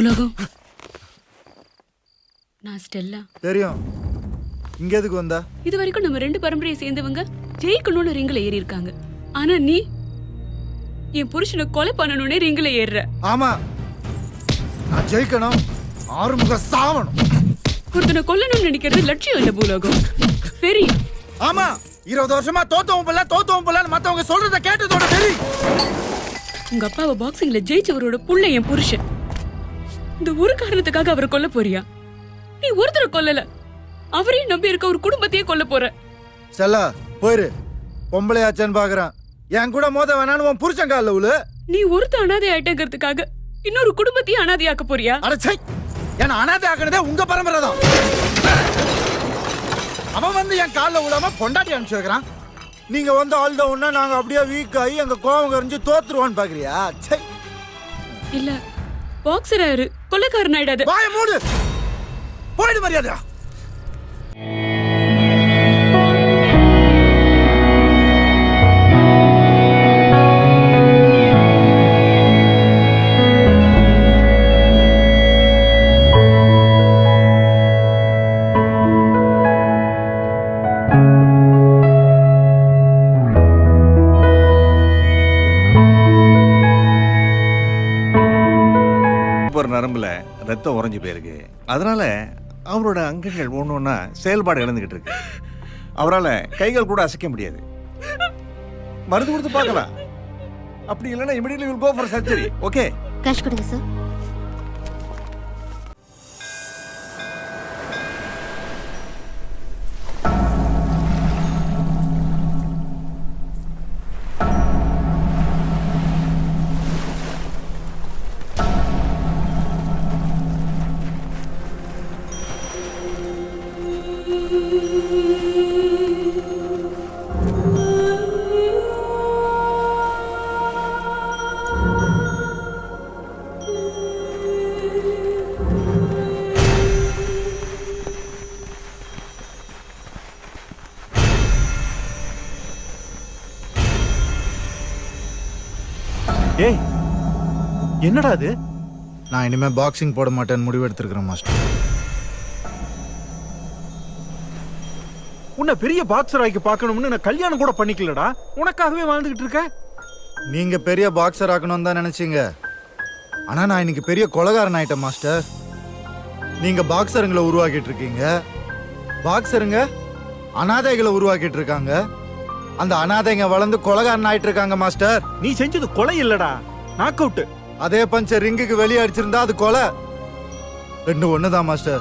பூலோகம், நான் ஸ்டெல்லா. தெரியும். இங்க எதுக்கு வந்தா? இது வரைக்கும் நம்ம 2 பரம்பரையை சேர்ந்தவங்க ஜெயிக்கணும்னு ரிங்கில ஏறி இருக்காங்க. ஆனா நீ என் புருஷனை கொலை பண்ணணும்னே ரிங்கில ஏறுற. ஆமா, நான் ஜெயிக்கணும், ஆறுமுக சாவணும். ஒருத்தனை கொல்லணும்னு நினைக்கிறது லட்சியம் இல்ல பூலோகம், சரி? ஆமா, 20 வருஷமா தோத்தவன் போல மத்தவங்க சொல்றத கேட்டதோட சரி. உங்க அப்பாவை பாக்ஸிங்ல ஜெயிச்சவரோட புள்ள என் புருஷன். இந்த ஒரு காரணத்துக்காக அவரை கொல்ல போறியா? நீ ஒருத்தரை கொல்லல, அவரையும் நம்பி இருக்க ஒரு குடும்பத்தையே கொல்ல போற. செல்லா போயிரு, பொம்பளையாச்சன்னு பாக்குறான். என் கூட மோத வேணான்னு உன் புருஷன் கால உள்ள. நீ ஒருத்த அனாதை ஆயிட்டங்கிறதுக்காக இன்னொரு குடும்பத்தையும் அனாதையாக்க போறியா? அடச்சை, என்ன அனாதை ஆக்குனதே உங்க பரம்பரை தான். அவன் வந்து என் காலில் விழாம பொண்டாட்டி அனுப்பிச்சு வைக்கிறான். நீங்க வந்து ஆழ்ந்த உடனே நாங்க அப்படியே வீக் ஆகி எங்க கோவம் கரைஞ்சு தோத்துருவான்னு பாக்குறியா? இல்ல, பாக்ஸர் ஆயிரு, கொலைக்காரன் ஆயிடாது. வாய மூடு, போயிடு மரியாதையா. நரம்புல ரத்தம் உறைஞ்சு போயிருக்கு. அதனால அவரோட அங்கங்கள் ஒன்னொன்னா செயல்பாடு இழந்துகிட்டு இருக்கு. அவரால் கைகள் கூட அசைக்க முடியாது. மருந்து கொடுத்து பார்க்கலாம். அப்படி இல்லைன்னா immediately will go for surgery. Okay, cash கொடுங்க சார். ஏய், என்னடா அது? நான் இனிமே பாக்ஸிங் போட மாட்டேன்னு முடிவு எடுத்திருக்கிறேன் மாஸ்டர். உன்னை பெரிய பாக்ஸர் ஆக்கி பார்க்கணும்னு நான் கல்யாணம் கூட பண்ணிக்கலடா. உனக்காகவே வாழ்ந்துகிட்டு இருக்க. நீங்க பெரிய பாக்ஸர் ஆக்கணும்னு தான் நினைச்சீங்க. ஆனா நான் இன்னைக்கு பெரிய கொலைகாரன் ஆயிட்டேன் மாஸ்டர். நீங்க பாக்ஸருங்களை உருவாக்கிட்டு இருக்கீங்க, பாக்ஸருங்க அனாதைகளை உருவாக்கிட்டு இருக்காங்க. அந்த அனாதைங்க வளர்ந்து கொலைகாரன் ஆயிட்டு இருக்காங்க மாஸ்டர். நீ செஞ்சது கொலை இல்லடா, நாக் அவுட். அதே பஞ்ச ரிங்குக்கு வெளியே அடிச்சிருந்தா அது கொலை. 2 ஒண்ணுதான் மாஸ்டர்.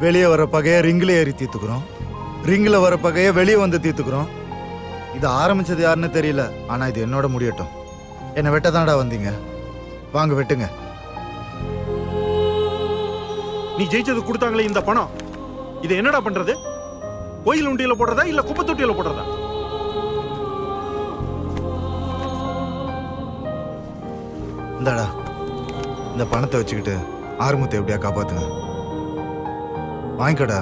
வெளியே வர பகைய ரிங்கில ஏறி தீர்த்துக்கிறோம், ரிங்கில வர பகைய வெளியே வந்து தீர்த்துக்கிறோம். இது ஆரம்பிச்சது யாருன்னு தெரியல, ஆனா இது என்னோட முடியட்டும். என்னை வெட்டதான்டா வந்தீங்க, வாங்க வெட்டுங்க. நீ ஜெயிச்சது கொடுத்தாங்களே இந்த பணம், இது என்னடா பண்றது? கோயில் உண்டியில போடுறதா இல்ல குப்பை தொட்டியில போடுறதா? இந்தாடா, இந்த பணத்தை வச்சுக்கிட்டு ஆறுமுத்தை எப்படியா காப்பாத்துங்க. வாங்கிக்கடா,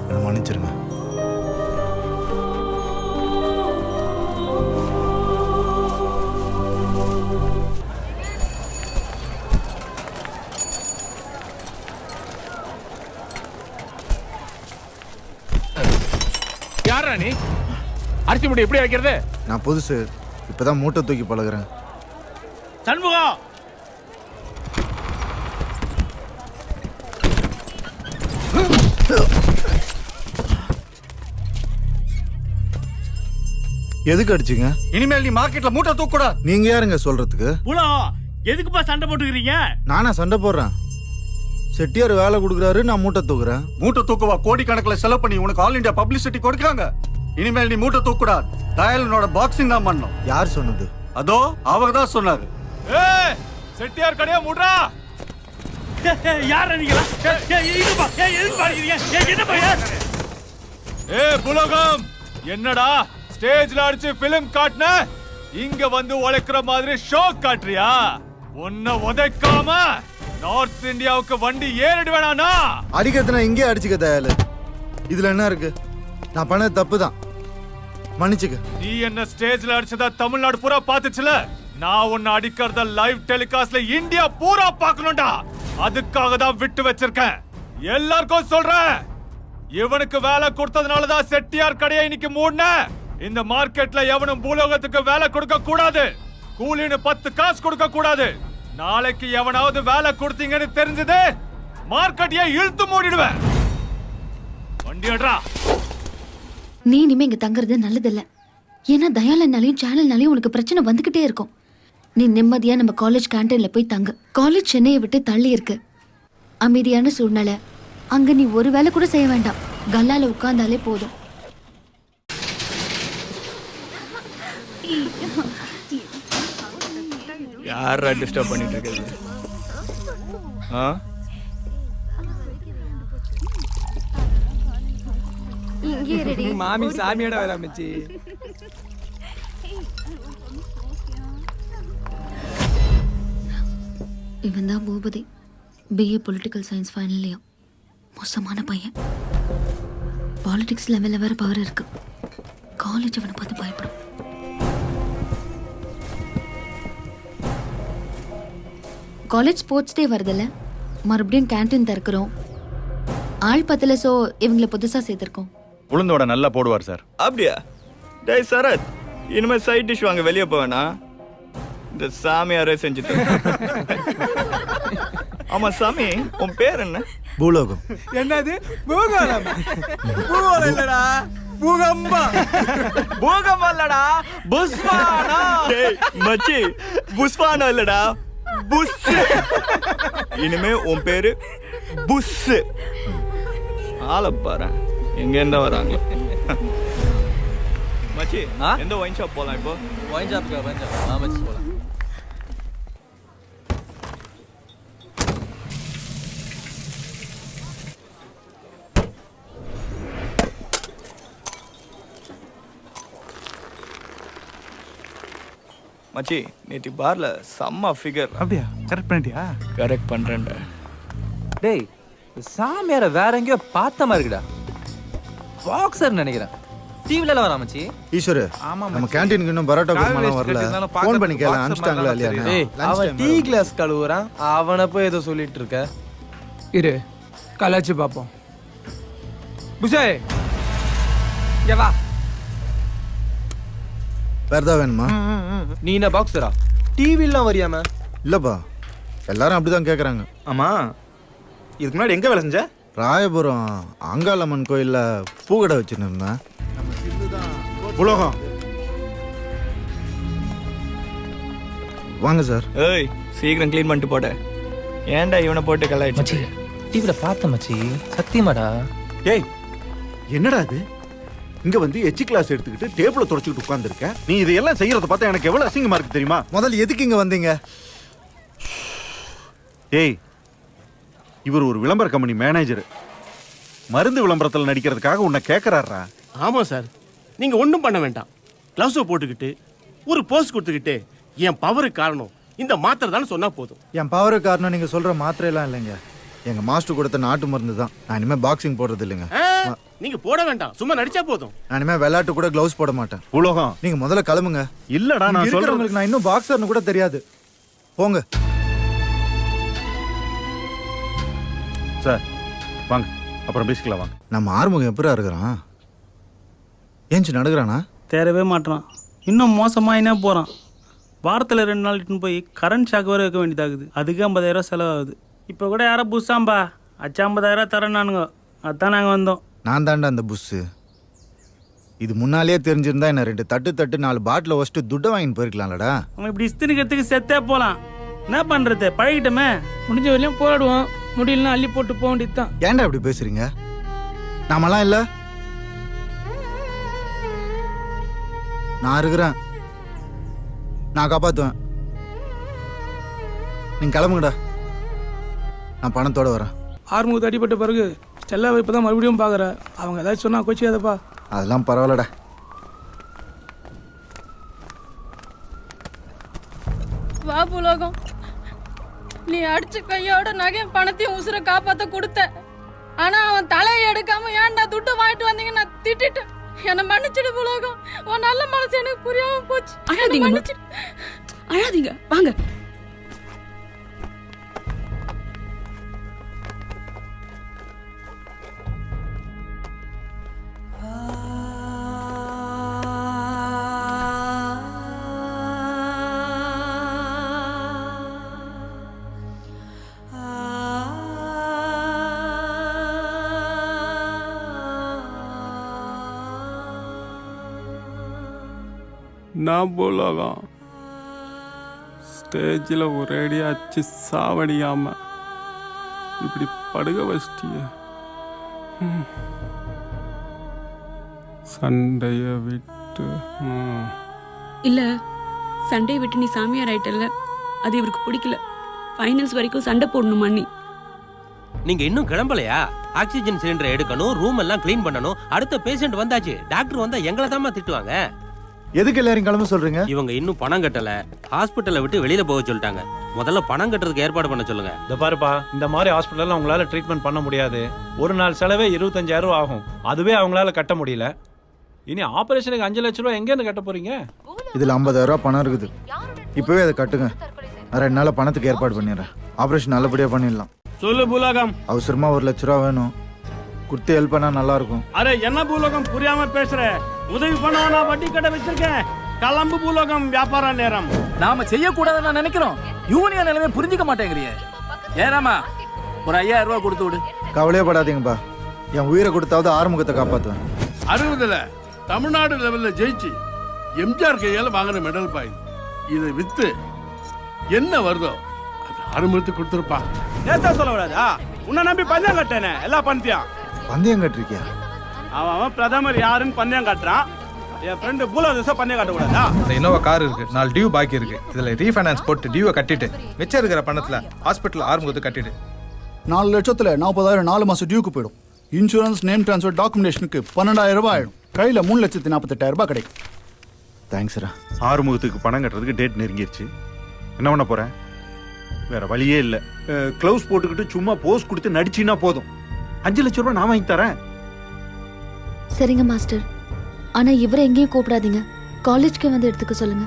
என்ன மன்னிச்சிருங்க. யாரா நீ? அரிசி மூட்டை எப்படி வைக்கிறது? நான் புதுசு, இப்பதான் மூட்டை தூக்கி பழகுறேன். சண்முகம், எதுக்கு அடிச்சீங்க? இனிமேல் நீ மார்க்கெட்ல மூட்டை தூக்க கூடாது. நீங்க யாருங்க சொல்றதுக்கு? புலோ எதுக்குப்பா சண்டை போட்டுக்கிறீங்க? நானா சண்டை போடுறேன்? செட்டியார் வேலை கொடுக்குறாரு, நான் மூட்டை தூக்குறேன். மூட்டை தூக்குவா கோடிக்கணக்கில் செலவு பண்ணி உனக்கு ஆல் இந்தியா பப்ளிசிட்டி கொடுக்குறாங்க. இனிமேல் நீ மூட்டை தூக்க கூடாது. டயலனோட பாக்ஸிங் தான் பண்ணணும். யார் சொன்னது? அதோ அவங்க தான் சொன்னாரு. ஏய், செட்டியார் கடையா மூடுறா. யாரா நீங்களா? இதுப்பா, எதுக்கு பாக்குறீங்க? என்ன பையன்? புலோகம், என்னடா ஸ்டேஜ்ல அடிச்சு பிலிம் காட்டுன, இங்க வந்து உழைக்கிற மாதிரி ஷோ காட்டுறியா? உன்னை உதைக்காம நார்த் இந்தியாவுக்கு வண்டி ஏறிடு வேணானா? அடிக்கிறதுனா இங்கே அடிச்சுக்க தயாலு. இதுல என்ன இருக்கு? நான் பண்ணது தப்பு தான். மன்னிச்சுக்க. நீ என்ன ஸ்டேஜ்ல அடிச்சதா தமிழ்நாடு பூரா பாத்துச்சுல, நான் உன்னை அடிக்கிறத லைவ் டெலிகாஸ்ட்ல இந்தியா பூரா பார்க்கணும்டா. அதுக்காக தான் விட்டு வச்சிருக்கேன். எல்லாருக்கும் சொல்றேன், இவனுக்கு வேலை கொடுத்ததுனாலதான் செட்டியார் கடையை இன்னைக்கு மூடின. இந்த மார்க்கெட்ல எவனும் பூலோகத்துக்கு வேலை கொடுக்க கூடாது. கூலின்னு 10 காசு கொடுக்க கூடாது. நாளைக்கு எவனாவது வேலை கொடுத்தீங்கன்னு தெரிஞ்சது மார்க்கெட்டையே இழுத்து மூடிடுவேன். வண்டி அட்ரா. நீ இனிமே இங்க தங்குறது நல்லதில்ல. ஏன்னா தயாலனாலையும் சேனல்னாலையும் உனக்கு பிரச்சனை வந்துகிட்டே இருக்கும். நீ நிம்மதியா நம்ம காலேஜ் கேண்டீன்ல போய் தங்கு. காலேஜ் சென்னையை விட்டு தள்ளி இருக்கு. அமைதியான சூழ்நிலை. அங்க நீ ஒரு வேலை கூட செய்ய வேண்டாம். கல்லால உட்கார்ந்தாலே போதும். யாரா டிஸ்டர்ப் பண்ணிட்டு இருக்கிறது? மாமி சாமியோட வர மச்சி. இவன் தான் Bhoopathi, BA political science final year. மோசமான பையன். பாலிடிக்ஸ் லெவலில் வேற பவர் இருக்கு. காலேஜ் அவனை பார்த்து பயப்படும். காலேஜ் ஸ்போர்ட்ஸ் டே வருதுல்ல, மறுபடியும் கேண்டீன் திறக்கிறோம். ஆள் பத்தல, சோ இவங்களை புதுசா சேர்த்திருக்கோம். உளுந்தோட நல்லா போடுவார் சார். அப்படியா? டேய் சரத், இனிமே சைட் டிஷ் வாங்க வெளியே போவேனா? இந்த சாமியாரே செஞ்சுட்டு. ஆமா சாமி, உன் பேர் என்ன? பூலோகம். என்னது பூகோளம்? பூகோளம் இல்லடா, பூகம்பா. பூகம்பா இல்லடா, புஸ்வானா. டேய் மச்சி, புஸ்வானா இல்லடா, புஸ். இனிமே உன் பேரு புஸ். ஆள பாரு எங்க இருந்தா வராங்க. மச்சி, எந்த ஒயின் ஷாப் போலாம் இப்போ? ஒயின் ஷாப்க்கு மச்சி போலாம். மச்சி, நேற்று பார்ல செம்ம ஃபிகர். அப்படியா? கரெக்ட் பண்ணிட்டியா? கரெக்ட் பண்றேன்டா. டேய், சாமியார வேற எங்கேயோ பார்த்த மாதிரி இருக்குடா. பாக்ஸர் நினைக்கிறேன். டிவில வர மச்சி. ஈஸ்வரு, நம்ம கேண்டீனுக்கு இன்னும் பரோட்டா குருமாலாம் வரல. ஃபோன் பண்ணி கேள, அனுப்பிச்சிட்டாங்களா இல்லையா? டேய், அவன் டீ கிளாஸ் கழுவுறான். அவனை போய் ஏதோ சொல்லிட்டு இருக்க. இரு, கலாச்சு பாப்போம். புஷே, இங்க வா. வேறதா வேணுமா? நீ என்ன பாக்ஸரா? டிவிலாம் வரியாம? இல்லப்பா, எல்லாரும் அப்படிதான் கேக்குறாங்க. ஆமா, இதுக்கு முன்னாடி எங்க வேலை செஞ்ச? ராயபுரம் அங்காளம்மன் கோயில்ல பூக்கடை வச்சுருந்தேன். உலகம் வாங்க சார். ஏய், சீக்கிரம் க்ளீன் பண்ணிட்டு போட. ஏன்டா இவனை போட்டு கலாய்ச்சி? டிவில பார்த்த மச்சி, சத்தியமாடா. ஏய், என்னடா இது? இங்க வந்து எச்சி கிளாஸ் எடுத்துக்கிட்டு டேபிள தொடச்சிட்டு உட்கார்ந்திருக்க. நீ இதெல்லாம் செய்யறத பார்த்தா எனக்கு எவ்வளவு அசிங்கமா இருக்கு தெரியுமா? முதல்ல எதுக்கு இங்க வந்தீங்க? ஏய், இவர் ஒரு விளம்பர கம்பெனி மேனேஜர். மருந்து விளம்பரத்தில் நடிக்கிறதுக்காக உன்னை கேட்கறாரா? ஆமா சார், நீங்க ஒன்றும் பண்ண வேண்டாம். கிளவுஸை போட்டுக்கிட்டு ஒரு போஸ்ட் கொடுத்துக்கிட்டு என் பவருக்கு காரணம் இந்த மாத்திரை தான் சொன்னா போதும். என் பவருக்கு காரணம் நீங்க சொல்ற மாத்திரையெல்லாம் இல்லைங்க. எங்க மாஸ்டர் கொடுத்த நாட்டு மருந்து தான். நான் இனிமே பாக்ஸிங் போடுறது இல்லைங்க. நீங்க போட வேண்டாம், சும்மா நடிச்சா போதும். நான் இனிமே விளையாட்டு கூட கிளவுஸ் போட மாட்டேன். உலகம் நீங்க முதல்ல கிளம்புங்க. இல்லடா, நான் சொல்றேன். உங்களுக்கு நான் இன்னும் பாக்ஸர்னு கூட தெரியாது. போங்க சார். வாங்க, அப்புறம் பேசிக்கலாம் வாங்க. நம்ம ஆறுமுகம் எப்படா இருக்கிறான்? ஏஞ்சி நடக்கிறானா? தேரவே மாட்டான். இன்னும் மோசமாக என்ன போகிறான். வாரத்தில் 2 நாள் இட்டுன்னு போய் கரண்ட் ஷாக் வர வைக்க வேண்டியதாகுது. அதுக்கு 50,000 செலவாகுது. இப்போ கூட யாரோ புதுசாம்பா அச்சா 50,000 தரேன் நானுங்க. அதான் நாங்கள் வந்தோம். நான் தாண்டா அந்த புஸ்ஸு. இது முன்னாலே தெரிஞ்சிருந்தா என்ன 2 தட்டு 4 பாட்டில் வச்சுட்டு துட்டை வாங்கிட்டு போயிருக்கலாம்லடா. அவன் இப்படி இஸ்திரிக்கிறதுக்கு செத்தே போகலாம். என்ன பண்ணுறது, பழகிட்டோமே. முடிஞ்ச வரையும் போராடுவோம், முடியலன்னா அள்ளி போட்டு போக வேண்டியது தான். ஏன்டா இப்படி பேசுறீங்க? நாமெல்லாம் இல்லை, நான் இருக்கிறேன். நான் காப்பாற்றுவேன். நீங்கள் கிளம்புங்கடா, நான் பணத்தோட வரேன். ஆறுமுகத்து அடிப்பட்ட பிறகு செல்லாவை இப்போ தான் மறுபடியும் பார்க்குற. அவங்க ஏதாச்சும் சொன்னா கோச்சிக்காதப்பா. அதெல்லாம் பரவாயில்லடா. வா புலோகம், நீ அடிச்ச கையோட நகையும் பணத்தையும் உசுர காப்பாத்த கொடுத்த. ஆனா அவன் தலையை எடுக்காம ஏன்டா துட்டு வாங்கிட்டு வந்தீங்க நான் திட்டிட்டேன். என்ன மன்னிச்சிடு புலகம். உன் நல்ல மனசு எனக்கு புரியாம போச்சு. அழாதீங்க, அழாதீங்க, வாங்க. நான் போலாதான் ஸ்டேஜில் ஒரேடி அச்சு சாவடியாம இப்படி படுக வச்சிட்டிய. சண்டைய விட்டு இல்ல, சண்டே விட்டு நீ சாமியார் ஆயிட்டல்ல, அது இவருக்கு பிடிக்கல. ஃபைனல்ஸ் வரைக்கும் சண்டை போடணுமா நீ? நீங்க இன்னும் கிளம்பலையா? ஆக்சிஜன் சிலிண்டரை எடுக்கணும், ரூம் எல்லாம் க்ளீன் பண்ணணும். அடுத்த பேஷண்ட் வந்தாச்சு. டாக்டர் வந்தா எங்களை தான் திட்டுவாங்க. எதுக்கு எல்லாரும் கிளம்ப சொல்றீங்க? இவங்க இன்னும் பணம் கட்டல, ஹாஸ்பிட்டலை விட்டு வெளியில போக சொல்லிட்டாங்க. முதல்ல பணம் கட்டுறதுக்கு ஏற்பாடு பண்ண சொல்லுங்க. இந்த பாருப்பா, இந்த மாதிரி ஹாஸ்பிட்டலில் உங்களால் ட்ரீட்மெண்ட் பண்ண முடியாது. ஒரு நாள் செலவே 25,000 ரூபா ஆகும். அதுவே அவங்களால கட்ட முடியல. இனி ஆபரேஷனுக்கு 5 லட்சம் ரூபா எங்கேருந்து கட்ட போறீங்க? இதுல 50,000 பணம் இருக்குது. இப்பவே அதை கட்டுங்க. நான் 2 நாள் பணத்துக்கு ஏற்பாடு பண்ணிடுறேன். ஆபரேஷன் நல்லபடியா பண்ணிடலாம். சொல்லு பூலோகம். அவசரமா 1 லட்ச ரூபா வேணும். கொடுத்து ஹெல்ப் பண்ணா நல்லா இருக்கும். அரே என்ன பூலோகம் புரியாம பேசுற? உதவி பண்ண நான் வட்டி கடை வச்சிருக்கேன். கிளம்பு பூலோகம், வியாபார நேரம். நாம செய்யக்கூடாதுன்னு நான் நினைக்கிறோம். யூனியன் நிலைமை புரிஞ்சுக்க மாட்டேங்கிறிய. ஏறாமா ஒரு 5,000 ரூபா கொடுத்து விடு. கவலையே படாதீங்கப்பா. என் உயிரை கொடுத்தாவது ஆறுமுகத்தை காப்பாத்துவேன். 60ல் தமிழ்நாடு லெவல்ல ஜெயிச்சு எம்ஜிஆர் கையால வாங்கின மெடல் பாய். இதை வித்து என்ன வருதோ அது ஆறுமுகத்துக்கு கொடுத்துருப்பா. நேத்தா சொல்லக்கூடாதா? உன்னை நம்பி பந்தயம் கட்டேனே, எல்லாம் பந்தயம். பந்தயம் கட்டிருக்கியா? அவன் பிரதமர் யாருன்னு பந்தயம் காட்டுறான். என் ஃப்ரெண்டு பூலோகம் பந்தயம் காட்டக்கூடாதா? இந்த இனோவா கார் இருக்கு, 4 டியூ பாக்கி இருக்கு. இதுல ரீஃபைனான்ஸ் போட்டு டியூவை கட்டிட்டு மிச்சம் இருக்கிற பணத்துல ஹாஸ்பிட்டல் ஆரம்பத்து கட்டிட்டு 4 லட்சத்துல 40,000 4 மாசம் டியூக்கு போயிடும். இன்சூரன்ஸ், நேம் ட்ரான்ஸ்ஃபர், டாக்குமெண்டேஷனுக்கு 12,000 ரூபாய் ஆயிடும். கையில 3,48,000 ரூபாய் கிடைக்கும். தேங்க்ஸ்ரா. ஆறுமுகத்துக்கு பணம் கட்டுறதுக்கு டேட் நெருங்கிருச்சு. என்ன பண்ண போறேன்? வேற வழியே இல்லை. க்ளவுஸ் போட்டுக்கிட்டு சும்மா போஸ் கொடுத்து நடிச்சின்னா போதும். 5 லட்சம் ரூபாய் நான் வாங்கி தரேன். சரிங்க மாஸ்டர், ஆனா இவரை எங்கேயும் கூப்பிடாதீங்க. காலேஜ்க்கு வந்து எடுத்துக்க சொல்லுங்க.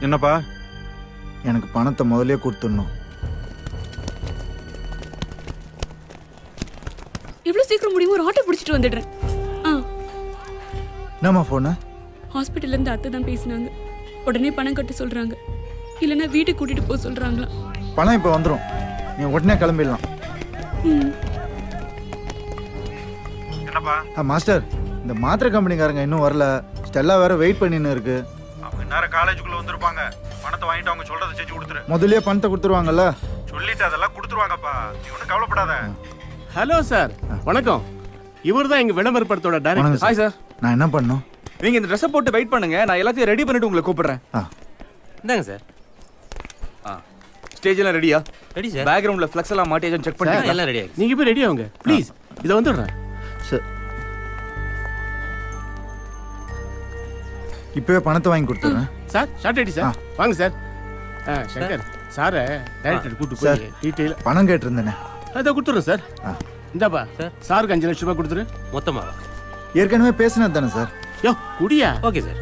என்னப்பா? எனக்கு பணத்தை முதல்லயே கொடுத்துடணும். எவ்வளவு சீக்கிரம் முடியுமோ ஒரு ஆட்டோ பிடிச்சிட்டு வந்துடுறேன். என்னம்மா போன? ஹாஸ்பிட்டல்ல இருந்து அத்தை தான் பேசினாங்க. உடனே பணம் கட்ட சொல்றாங்க, இல்லைன்னா வீட்டுக்கு கூட்டிட்டு போக சொல்றாங்களா. பணம் இப்ப வந்துடும். நீ உடனே கிளம்பிடலாம். என்னப்பா? மாஸ்டர், இந்த மாத்திரை கம்பெனிக்காரங்க இன்னும் வரல. ஸ்டெல்லா வேற வெயிட் பண்ணின்னு இருக்கு. அவங்க நேரம் காலேஜுக்குள்ள வந்திருப்பாங்க. பணத்தை வாங்கிட்டு அவங்க சொல்றதை செஞ்சு கொடுத்துரு. முதல்லயே பணத்தை கொடுத்துருவாங்கல்ல? சொல்லிட்டு அதெல்லாம் கொடுத்துருவாங்கப்பா. நீ ஒன்றும் கவலைப்படாத. ஹலோ சார், வணக்கம். இவர் தான் எங்க விளம்பரப்படத்தோட டைரக்டர். Hi sir. நான் என்ன பண்ணும்? நீங்க இந்த ட்ரெஸ்ஸை போட்டு வெயிட் பண்ணுங்க. நான் எல்லாத்தையும் ரெடி பண்ணிட்டு உங்களை கூப்பிடுறேன். இந்தாங்க சார். ஸ்டேஜ் எல்லாம் ரெடியா? Ready sir. பேக்ரவுண்ட்ல ஃப்ளெக்ஸ் எல்லாம் மாட்டியாச்சுன்னு செக் பண்ணுங்க. எல்லாம் ரெடி ஆயிடுச்சு. நீங்க போய் ரெடி ஆகுங்க ப்ளீஸ். இதை வந்துடுறேன். இப்பவே பணத்தை வாங்கி கொடுத்துறேன். Sir short ID sir. வாங்க சார். சங்கர் சாரை டைரக்டர் கூட்டு போய் டீடைல் பணம் கேட்டிருந்தேனே, அதை கொடுத்துறேன் சார். இந்தாப்பா சாருக்கு 5 லட்சம் ரூபாய் கொடுத்துரு. மொத்தமா ஏற்கனவே பேசினது தானே சார்? யோ குடியா? Okay sir.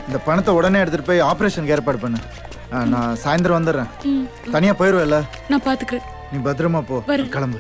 இந்த பணத்தை உடனே எடுத்துட்டு போய் ஆபரேஷனுக்கு ஏற்பாடு பண்ணு. நான் சாயந்தரம் வந்துடுறேன். தனியா போயிருவேல்ல? நான் பாத்துக்கிறேன். நீ பத்திரமா போ. கிளம்பு.